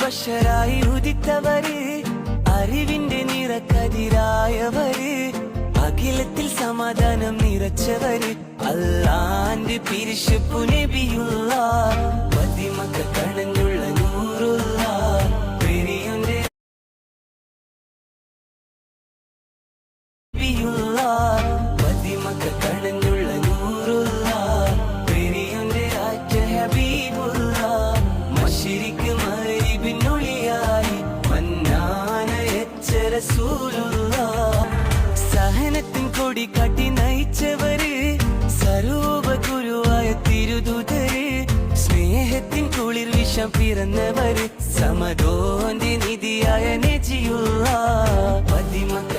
ബഷറായി ഉദിത്തവര്, അറിവിന്റെ നിറക്കതിരായവര്, അഖിലത്തിൽ സമാധാനം നിറച്ചവര്, അല്ലാന്റെ പിരിശപ്പു നബിയുള്ള, പതിമക്ക കണഞ്ഞുള്ള നൂറുള്ള, പെരിയുന്റെ നബിയുള്ള, പതിമക്ക കണഞ്ഞുള്ള നൂറുള്ള, പെരിയുന്റെ ആറ്റ ഹബീബുള്ള, മശ്രിക്ക് മഗ്രിബിനൊളിയായി മന്നാനയച്ച റസൂലുള്ള, സഹനത്തിൻ കൊടി കാട്ടി നയിച്ചവര്, സർവ്വഗുരുവായ തിരുദൂതര്, സ്നേഹത്തിൻ കുളിർ വിഷം പിറന്നവര്, സമദോന്റെ നിധിയായ നജിയുള്ള, പതിമക്ക